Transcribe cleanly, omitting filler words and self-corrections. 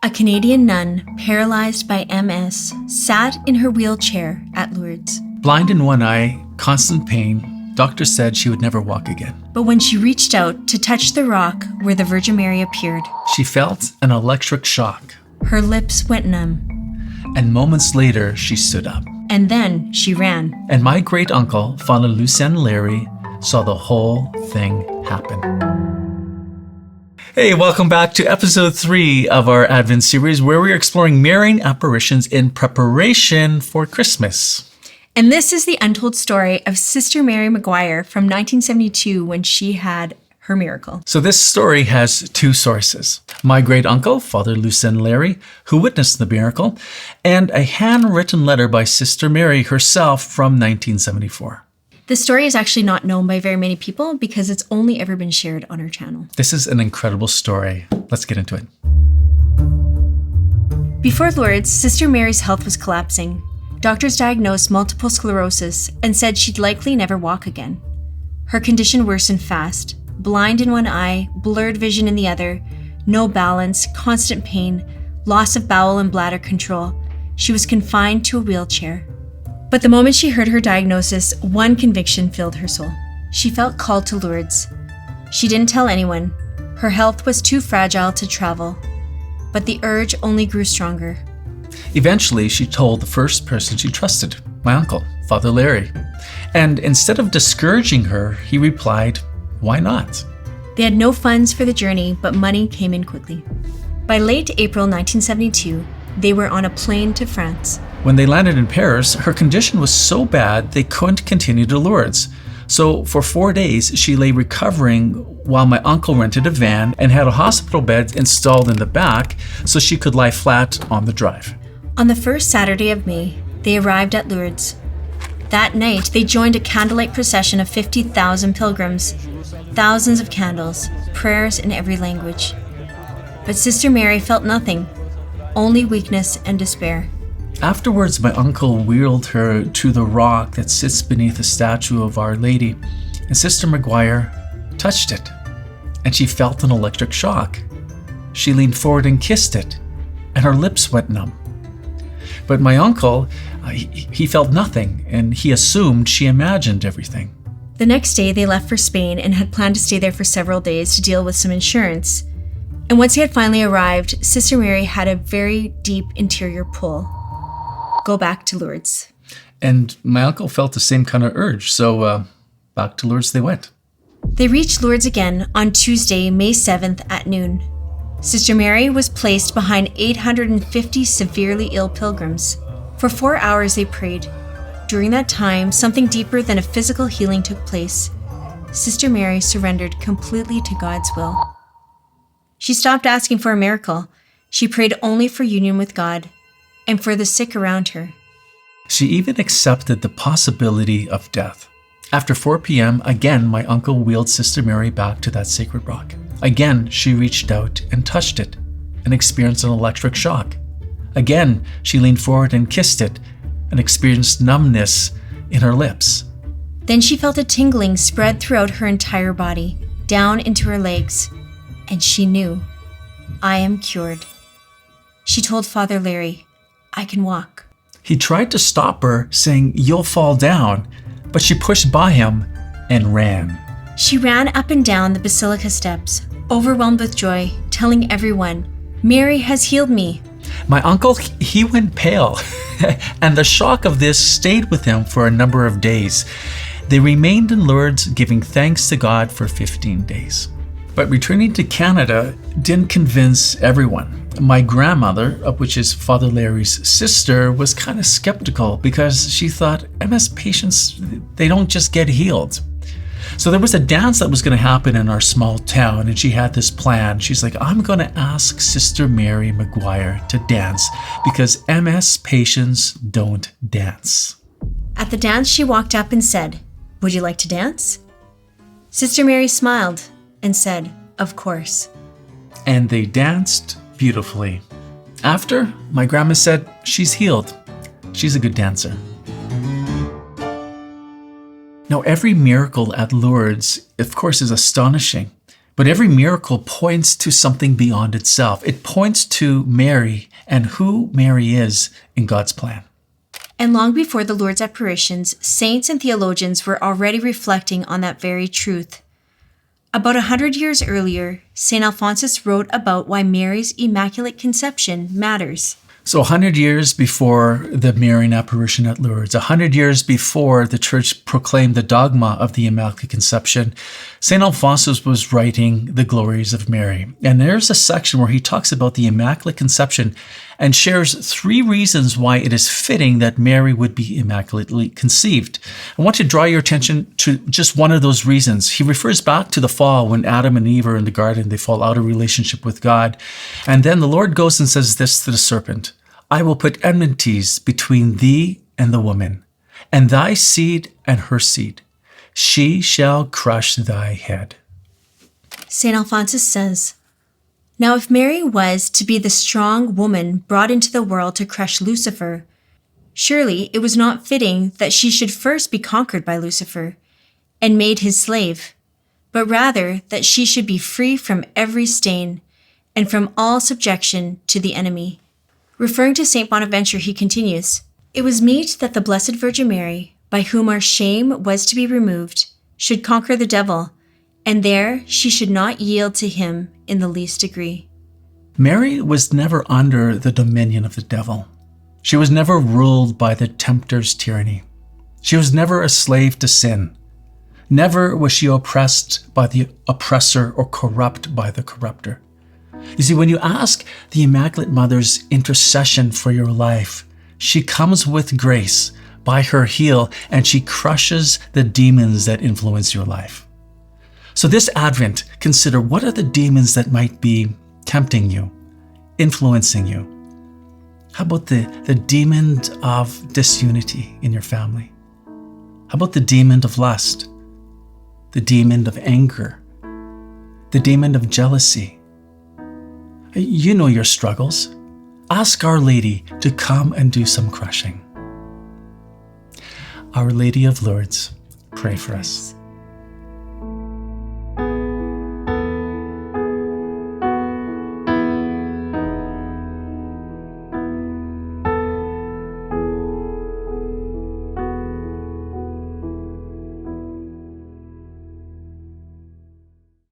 A Canadian nun, paralyzed by MS, sat in her wheelchair at Lourdes. Blind in one eye, constant pain, doctors said she would never walk again. But when she reached out to touch the rock where the Virgin Mary appeared, She felt an electric shock, her lips went numb, and moments later she stood up. and then she ran. And my great-uncle, Father Lucien Larre, saw the whole thing happen. Hey, welcome back to episode 3 of our Advent series, where we're exploring Marian apparitions in preparation for Christmas. And this is the untold story of Sister Mary McGuire from 1972 when she had her miracle. So this story has 2 sources. My great-uncle, Father Lucien Larre, who witnessed the miracle, and a handwritten letter by Sister Mary herself from 1974. The story is actually not known by very many people because it's only ever been shared on her channel. This is an incredible story. Let's get into it. Before Lourdes, Sister Mary's health was collapsing. Doctors diagnosed multiple sclerosis and said she'd likely never walk again. Her condition worsened fast. Blind in one eye, blurred vision in the other, no balance, constant pain, loss of bowel and bladder control. She was confined to a wheelchair. But the moment she heard her diagnosis, one conviction filled her soul. She felt called to Lourdes. She didn't tell anyone. Her health was too fragile to travel. But the urge only grew stronger. Eventually, she told the first person she trusted, my uncle, Father Larre. And instead of discouraging her, he replied, "Why not?" They had no funds for the journey, but money came in quickly. By late April 1972, they were on a plane to France. When they landed in Paris, her condition was so bad they couldn't continue to Lourdes. So for 4 days, she lay recovering while my uncle rented a van and had a hospital bed installed in the back so she could lie flat on the drive. On the first Saturday of May, they arrived at Lourdes. That night, they joined a candlelight procession of 50,000 pilgrims, thousands of candles, prayers in every language. But Sister Mary felt nothing, only weakness and despair. Afterwards, my uncle wheeled her to the rock that sits beneath a statue of Our Lady, and Sister McGuire touched it, and she felt an electric shock. She leaned forward and kissed it, and her lips went numb. But my uncle, he felt nothing, and he assumed she imagined everything. The next day, they left for Spain and had planned to stay there for several days to deal with some insurance. And once they had finally arrived, Sister Mary had a very deep interior pull. Go back to Lourdes. And my uncle felt the same kind of urge, so back to Lourdes they went. They reached Lourdes again on Tuesday, May 7th at noon. Sister Mary was placed behind 850 severely ill pilgrims. For 4 hours they prayed. During that time, something deeper than a physical healing took place. Sister Mary surrendered completely to God's will. She stopped asking for a miracle. She prayed only for union with God and for the sick around her. She even accepted the possibility of death. After 4 p.m., again, my uncle wheeled Sister Mary back to that sacred rock. Again, she reached out and touched it and experienced an electric shock. Again, she leaned forward and kissed it and experienced numbness in her lips. Then she felt a tingling spread throughout her entire body, down into her legs, and she knew, I am cured. She told Father Larre, I can walk. He tried to stop her, saying, "You'll fall down," but she pushed by him and ran. She ran up and down the basilica steps, overwhelmed with joy, telling everyone, Mary has healed me. My uncle, he went pale, and the shock of this stayed with him for a number of days. They remained in Lourdes, giving thanks to God for 15 days. But returning to Canada didn't convince everyone. My grandmother, which is Father Larry's sister, was kind of skeptical because she thought MS patients, they don't just get healed. So there was a dance that was going to happen in our small town, and she had this plan. She's like, I'm going to ask Sister Mary McGuire to dance because MS patients don't dance. At the dance, she walked up and said, Would you like to dance? Sister Mary smiled and said, Of course. And they danced beautifully. After, my grandma said, she's healed. She's a good dancer. Now, every miracle at Lourdes, of course, is astonishing, But every miracle points to something beyond itself. It points to Mary and who Mary is in God's plan. And long before the Lourdes apparitions, saints and theologians were already reflecting on that very truth. About 100 years earlier, St. Alphonsus wrote about why Mary's Immaculate Conception matters. So 100 years before the Marian apparition at Lourdes, 100 years before the Church proclaimed the dogma of the Immaculate Conception, St. Alphonsus was writing the glories of Mary. And there's a section where he talks about the Immaculate Conception and shares 3 reasons why it is fitting that Mary would be immaculately conceived. I want to draw your attention to just one of those reasons. He refers back to the fall when Adam and Eve are in the garden. They fall out of relationship with God. And then the Lord goes and says this to the serpent: I will put enmities between thee and the woman, and thy seed and her seed. She shall crush thy head. St. Alphonsus says, now if Mary was to be the strong woman brought into the world to crush Lucifer, surely it was not fitting that she should first be conquered by Lucifer and made his slave, but rather that she should be free from every stain and from all subjection to the enemy. Referring to St. Bonaventure, he continues, it was meet that the Blessed Virgin Mary, by whom our shame was to be removed, should conquer the devil, and there she should not yield to him in the least degree. Mary was never under the dominion of the devil. She was never ruled by the tempter's tyranny. She was never a slave to sin. Never was she oppressed by the oppressor or corrupt by the corrupter. You see, when you ask the Immaculate Mother's intercession for your life, she comes with grace by her heel and she crushes the demons that influence your life. So this Advent, consider what are the demons that might be tempting you, influencing you. How about the demon of disunity in your family? How about the demon of lust, the demon of anger, the demon of jealousy? You know your struggles. Ask Our Lady to come and do some crushing. Our Lady of Lourdes, pray for us.